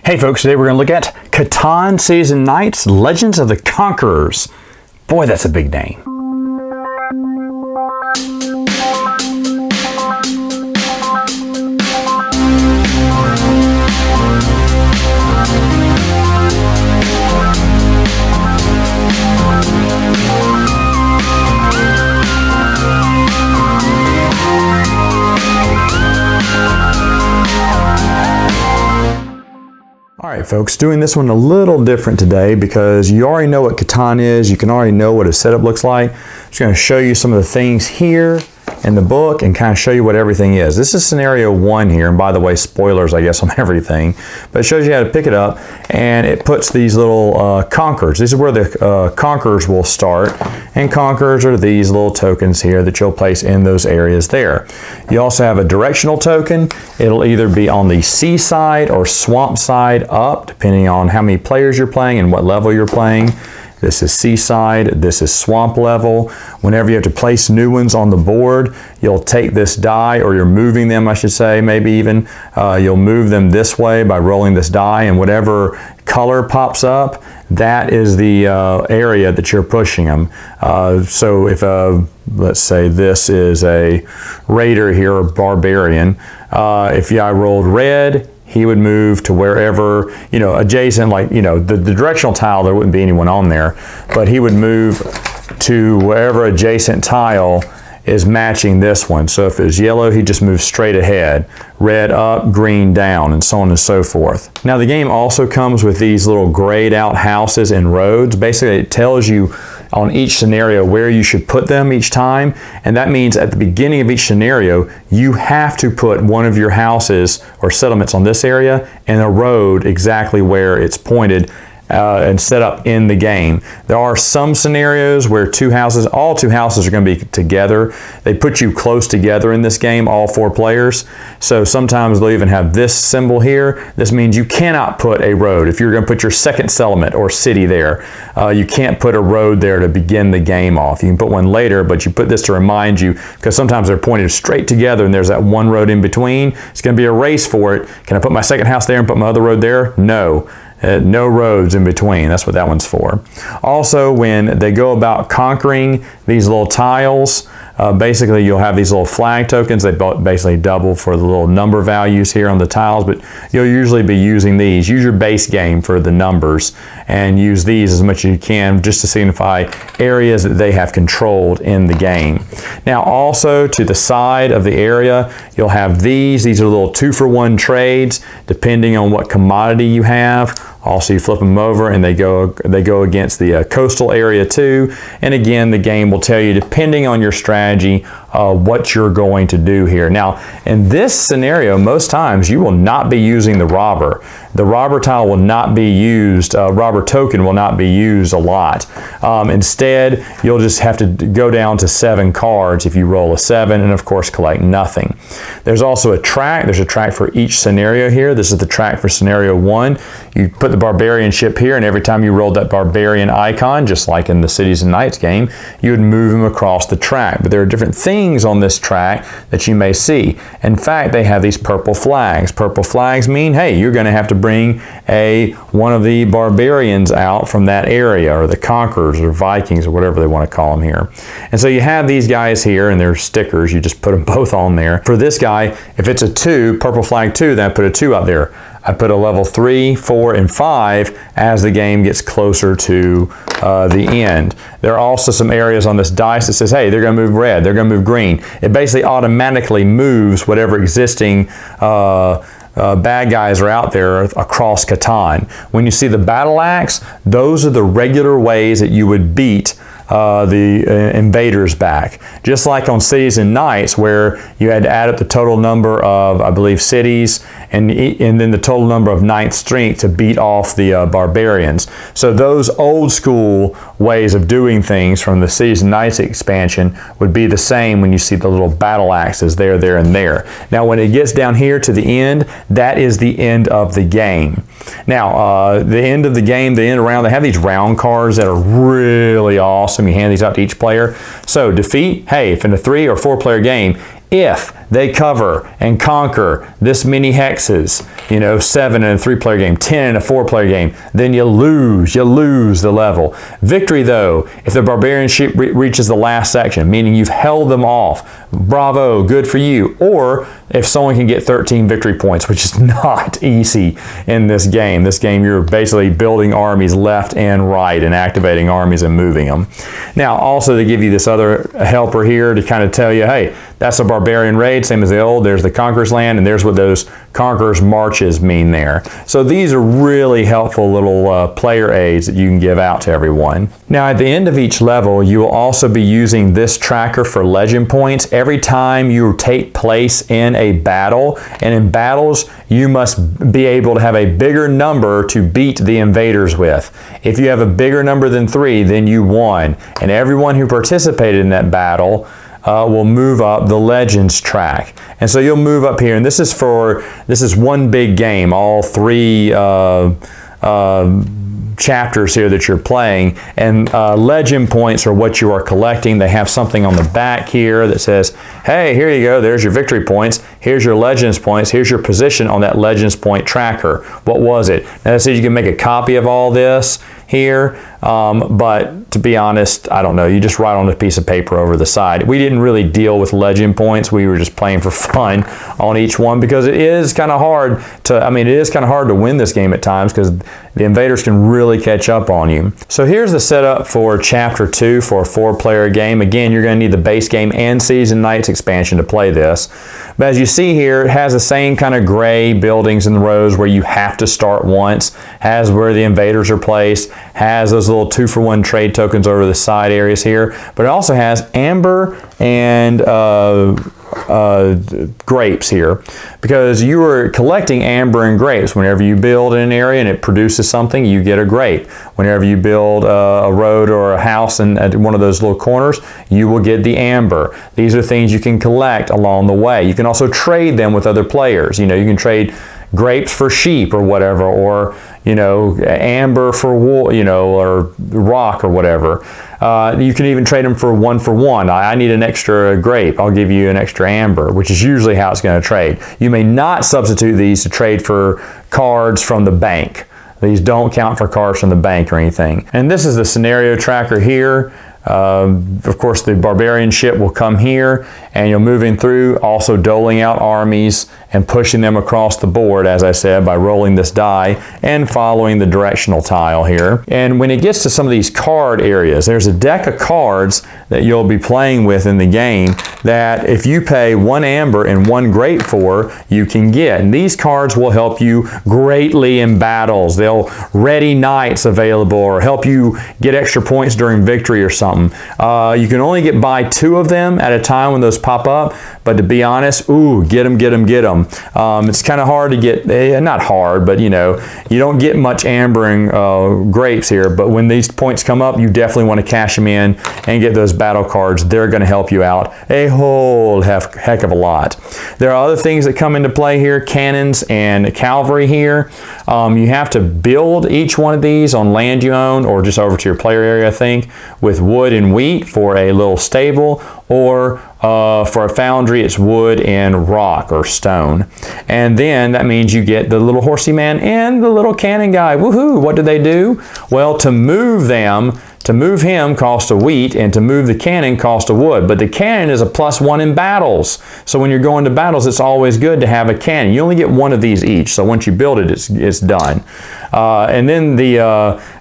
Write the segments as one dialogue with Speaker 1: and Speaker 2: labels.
Speaker 1: Hey folks, today we're going to look at Catan Season Knights, Legends of the Conquerors. Boy, that's a big name. Alright folks, doing this one a little different today because you already know what Catan is, you can already know what a setup looks like. I'm just going to show you some of the things here in the book and kind of show you what everything is. This is scenario 1 here, and by the way, spoilers I guess on everything, but it shows you how to pick it up, and it puts these little conquerors. This is where the conquerors will start, and conquerors are these little tokens here that you'll place in those areas there. You also have a directional token. It'll either be on the seaside or swamp side up, depending on how many players you're playing and what level you're playing. This is seaside, this is swamp level. Whenever you have to place new ones on the board, you'll take this die, or you're moving them, I should say, maybe even. You'll move them this way by rolling this die, and whatever color pops up, that is the area that you're pushing them. So if, let's say this is a raider here, or barbarian, if I rolled red, he would move to wherever, adjacent, like, the directional tile, there wouldn't be anyone on there, but he would move to wherever adjacent tile is matching this one. So if it's yellow, he just moves straight ahead, red up, green down, and so on and so forth. Now the game also comes with these little grayed out houses and roads. Basically it tells you on each scenario where you should put them each time, and that means at the beginning of each scenario you have to put one of your houses or settlements on this area and a road exactly where it's pointed and set up in the game. There are some scenarios where all two houses are going to be together. They put you close together in this game, all 4 players. So sometimes they'll even have this symbol here. This means you cannot put a road. If you're going to put your second settlement or city there, you can't put a road there to begin the game off. You can put one later, but you put this to remind you, because sometimes they're pointed straight together and there's that one road in between. It's going to be a race for it. Can I put my second house there and put my other road there? No. No roads in between. That's what that one's for. Also, when they go about conquering these little tiles, basically you'll have these little flag tokens. They basically double for the little number values here on the tiles, but you'll usually be using these. Use your base game for the numbers and use these as much as you can just to signify areas that they have controlled in the game. Now also to the side of the area, you'll have these. These are little 2-for-1 trades depending on what commodity you have. Also, you flip them over and they go against the coastal area too. And again, the game will tell you, depending on your strategy, what you're going to do here. Now, in this scenario, most times you will not be using the robber. The robber tile will not be used, robber token will not be used a lot. Instead, you'll just have to go down to 7 cards if you roll a 7, and of course collect nothing. There's also a track. There's a track for each scenario here. This is the track for scenario 1. You put the barbarian ship here, and every time you rolled that barbarian icon, just like in the Cities and Knights game, you would move him across the track. But there are different things on this track that you may see. In fact, they have these purple flags. Purple flags mean, hey, you're going to have to bring one of the barbarians out from that area, or the conquerors or Vikings or whatever they want to call them here. And so you have these guys here, and they're stickers. You just put them both on there. For this guy, if it's a 2, purple flag 2, then I put a 2 out there. I put a level 3, 4, and 5 as the game gets closer to the end. There are also some areas on this dice that says, hey, they're going to move red, they're going to move green. It basically automatically moves whatever existing bad guys are out there across Catan. When you see the battle axe, those are the regular ways that you would beat the invaders back. Just like on Cities and Knights, where you had to add up the total number of, I believe, cities and then the total number of ninth strength to beat off the barbarians. So those old school ways of doing things from the Cities and Knights expansion would be the same when you see the little battle axes there, there, and there. Now when it gets down here to the end, that is the end of the game. Now the end of the game, the end round, they have these round cards that are really awesome. You hand these out to each player. So defeat, hey, if in a 3 or 4 player game, if they cover and conquer this many hexes, you know, 7 in a 3-player game, 10 in a 4-player game, then you lose the level. Victory though, if the barbarian ship reaches the last section, meaning you've held them off, bravo, good for you. Or if someone can get 13 victory points, which is not easy in this game. This game, you're basically building armies left and right and activating armies and moving them. Now, also to give you this other helper here to kind of tell you, hey, that's a barbarian raid, same as the old. There's the Conquerors land, and there's what those Conquerors marches mean there. So these are really helpful little player aids that you can give out to everyone. Now, at the end of each level, you will also be using this tracker for legend points. Every time you take place in a battle, and in battles, you must be able to have a bigger number to beat the invaders with. If you have a bigger number than 3, then you won. And everyone who participated in that battle will move up the Legends track. And so you'll move up here, and this is one big game, all 3 chapters here that you're playing, and legend points are what you are collecting. They have something on the back here that says, hey, here you go, there's your victory points, here's your legends points, here's your position on that legends point tracker. What was it? Now that says you can make a copy of all this here, but to be honest, I don't know, you just write on a piece of paper over the side. We didn't really deal with legend points. We were just playing for fun on each one, because it is kind of hard to win this game at times, because the invaders can really catch up on you. So here's the setup for Chapter 2 for a 4-player game. Again, you're going to need the base game and Season Knights expansion to play this. But as you see here, it has the same kind of gray buildings in the rows where you have to start once, has where the invaders are placed, has those little 2-for-1 trade tokens over the side areas here, but it also has amber and grapes here, because you are collecting amber and grapes. Whenever you build in an area and it produces something, you get a grape. Whenever you build a road or a house at one of those little corners, you will get the amber. These are things you can collect along the way. You can also trade them with other players. You know, you can trade grapes for sheep or whatever, or amber for wool, or rock or whatever. You can even trade them for 1-for-1. I need an extra grape, I'll give you an extra amber, which is usually how it's going to trade. You may not substitute these to trade for cards from the bank. These don't count for cards from the bank or anything. And this is the scenario tracker here. Of course, the barbarian ship will come here, and you're moving through, also doling out armies and pushing them across the board, as I said, by rolling this die and following the directional tile here. And when it gets to some of these card areas, there's a deck of cards that you'll be playing with in the game that if you pay 1 amber and 1 grape for, you can get. And these cards will help you greatly in battles. They'll ready knights available, or help you get extra points during victory or something. You can only buy 2 of them at a time when those pop up, but to be honest, get them. It's kind of hard to get, not hard, but you don't get much amber and grapes here, but when these points come up, you definitely want to cash them in and get those battle cards. They're going to help you out a whole heck of a lot. There are other things that come into play here, cannons and cavalry here. You have to build each one of these on land you own, or just over to your player area, I think, with wood and wheat for a little stable, or for a foundry, it's wood and rock or stone. And then that means you get the little horsey man and the little cannon guy. Woohoo! What do? Well, to move him costs a wheat, and to move the cannon costs a wood. But the cannon is a +1 in battles. So when you're going to battles, it's always good to have a cannon. You only get 1 of these each. So once you build it, it's done. And then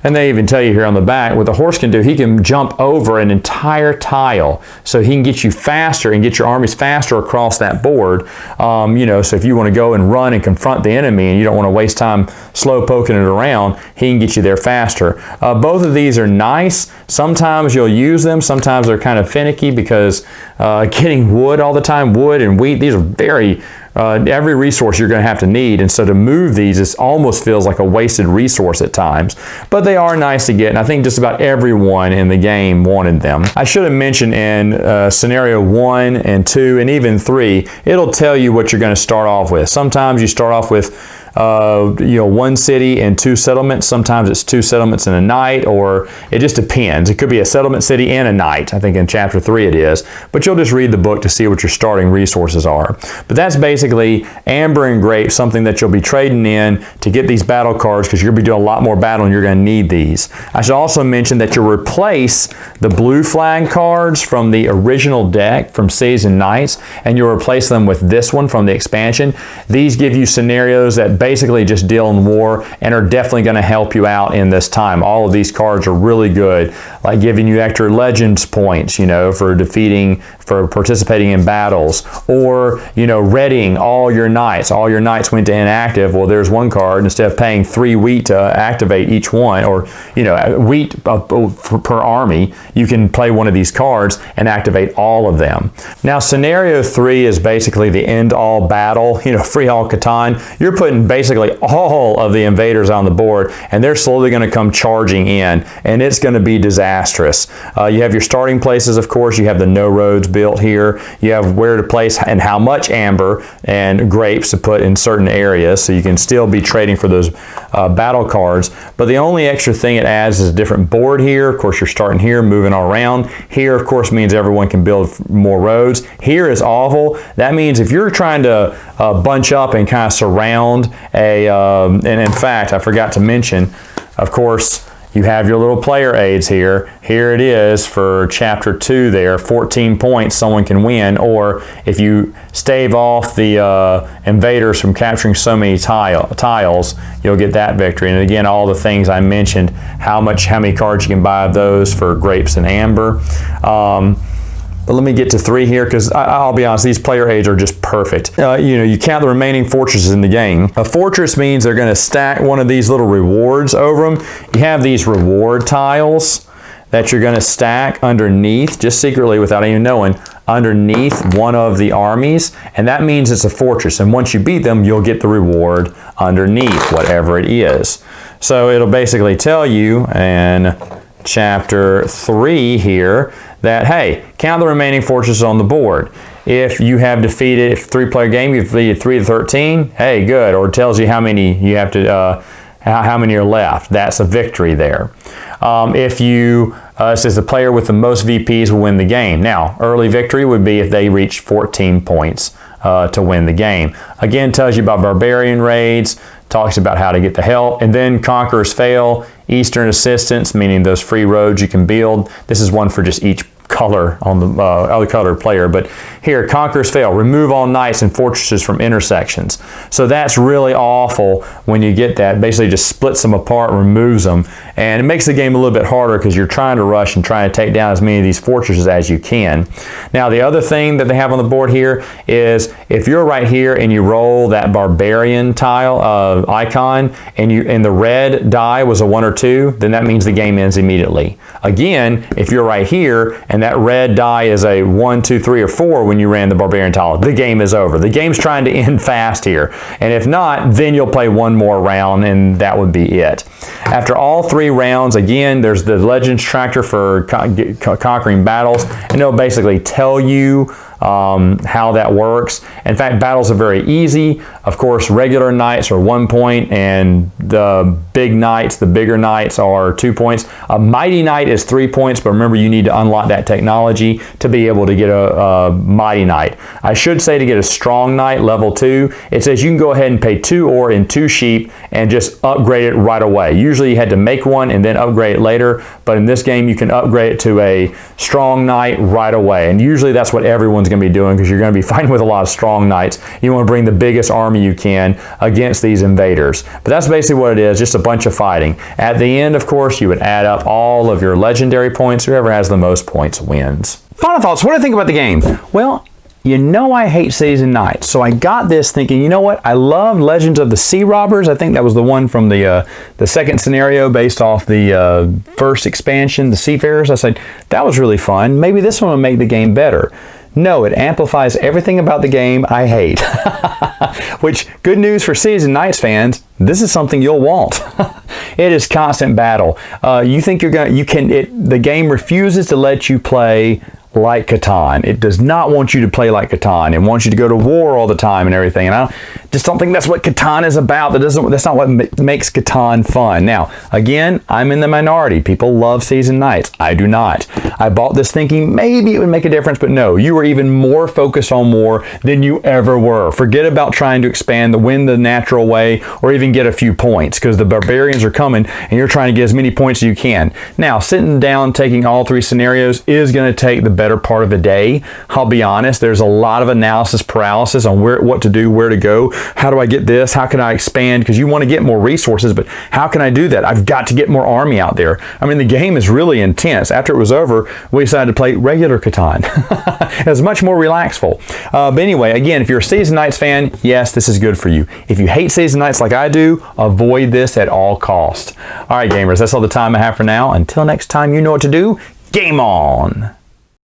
Speaker 1: and they even tell you here on the back what the horse can do. He can jump over an entire tile, so he can get you faster and get your armies faster across that board. So if you want to go and run and confront the enemy, and you don't want to waste time slow poking it around, he can get you there faster. Both of these are nice. Sometimes you'll use them. Sometimes they're kind of finicky, because getting wood all the time, wood and wheat, these are very every resource you're going to have to need, and so to move these, it almost feels like a wasted resource at times. But they are nice to get, and I think just about everyone in the game wanted them. I should have mentioned in scenario 1 and 2 and even 3, it'll tell you what you're going to start off with. Sometimes you start off with one city and 2 settlements. Sometimes it's 2 settlements in a night, or it just depends. It could be a settlement city and a night. I think in chapter 3 it is. But you'll just read the book to see what your starting resources are. But that's basically amber and grape, something that you'll be trading in to get these battle cards, because you're going to be doing a lot more battle and you're going to need these. I should also mention that you'll replace the blue flag cards from the original deck from Cities and Knights, and you'll replace them with this one from the expansion. These give you scenarios that basically just deal in war and are definitely going to help you out in this time. All of these cards are really good, like giving you extra legends points, for participating in battles, or, readying all your knights. All your knights went to inactive. Well, there's one card. Instead of paying 3 wheat to activate each one, or, wheat per army, you can play one of these cards and activate all of them. Now, scenario 3 is basically the end-all battle, free all Catan. You're putting basically all of the invaders on the board, and they're slowly going to come charging in, and it's going to be disastrous. You have your starting places, of course. You have the no roads built here. You have where to place and how much amber and grapes to put in certain areas, so you can still be trading for those battle cards. But the only extra thing it adds is a different board here. Of course, you're starting here, moving all around. Here, of course, means everyone can build more roads. Here is awful. That means if you're trying to bunch up and kind of surround and in fact, I forgot to mention, of course, you have your little player aids here. Here it is for chapter 2 there, 14 points someone can win, or if you stave off the invaders from capturing so many tiles, you'll get that victory. And again, all the things I mentioned, how many cards you can buy of those for grapes and amber. But let me get to 3 here, because I'll be honest, these player aids are just perfect. You count the remaining fortresses in the game. A fortress means they're going to stack one of these little rewards over them. You have these reward tiles that you're going to stack underneath, just secretly without even knowing, underneath one of the armies, and that means it's a fortress. And once you beat them, you'll get the reward underneath, whatever it is. So it'll basically tell you in chapter 3 here that, hey, count the remaining fortresses on the board. If you have defeated, if 3-player game, you've defeated 3 to 13, hey, good. Or it tells you how many you have to, how many are left. That's a victory there. If you, it says the player with the most VPs will win the game. Now, early victory would be if they reach 14 points to win the game. Again, tells you about barbarian raids, talks about how to get the help, and then Conquerors fail, Eastern assistance, meaning those free roads you can build. This is one for just each color on the other color player. But here, Conquerors fail. Remove all knights and fortresses from intersections. So that's really awful when you get that. Basically just splits them apart, removes them. And it makes the game a little bit harder because you're trying to rush and try to take down as many of these fortresses as you can. Now, the other thing that they have on the board here is if you're right here and you roll that barbarian tile icon and the red die was a 1 or 2, then that means the game ends immediately. Again, if you're right here and that red die is a 1, 2, 3, or 4 when you ran the barbarian tile, the game is over. The game's trying to end fast here. And if not, then you'll play one more round and that would be it. After all 3 rounds, again, there's the Legends Tractor for conquering battles, and it'll basically tell you how that works. In fact, battles are very easy. Of course, regular knights are 1 point, and the big knights, the bigger knights, are 2 points. A mighty knight is 3 points, but remember, you need to unlock that technology to be able to get a mighty knight. I should say to get a strong knight, level 2, it says you can go ahead and pay 2 ore and 2 sheep and just upgrade it right away. Usually you had to make one and then upgrade it later, but in this game you can upgrade it to a strong knight right away. And usually that's what everyone's going to be doing, because you're going to be fighting with a lot of strong knights. You want to bring the biggest army you can against these invaders. But that's basically what it is, just a bunch of fighting. At the end, of course, you would add up all of your legendary points. Whoever has the most points wins. Final thoughts. What do I think about the game? Well, you know I hate Cities and Knights, so I got this thinking, you know what? I love Legends of the Sea Robbers. I think that was the one from the second scenario based off the first expansion, the Seafarers. I said, that was really fun. Maybe this one will make the game better. No, it amplifies everything about the game I hate. Which, good news for Cities and Knights fans, this is something you'll want. It is constant battle. You think the game refuses to let you play like Catan. It does not want you to play like Catan. It wants you to go to war all the time and everything. And I just don't think that's what Catan is about. That's not what makes Catan fun. Now, again, I'm in the minority. People love season nights. I do not. I bought this thinking maybe it would make a difference, but no, you were even more focused on war than you ever were. Forget about trying to expand, win the natural way, or even get a few points, because the barbarians are coming and you're trying to get as many points as you can. Now, sitting down, taking all three scenarios is going to take the better part of a day. I'll be honest, there's a lot of analysis paralysis on what to do, where to go. How do I get this? How can I expand? Because you want to get more resources, but how can I do that? I've got to get more army out there. I mean, the game is really intense. After it was over, we decided to play regular Catan. It was much more relaxful. But anyway, again, if you're a Season Nights fan, yes, this is good for you. If you hate Season Nights like I do, avoid this at all costs. All right, gamers, that's all the time I have for now. Until next time, you know what to do. Game on!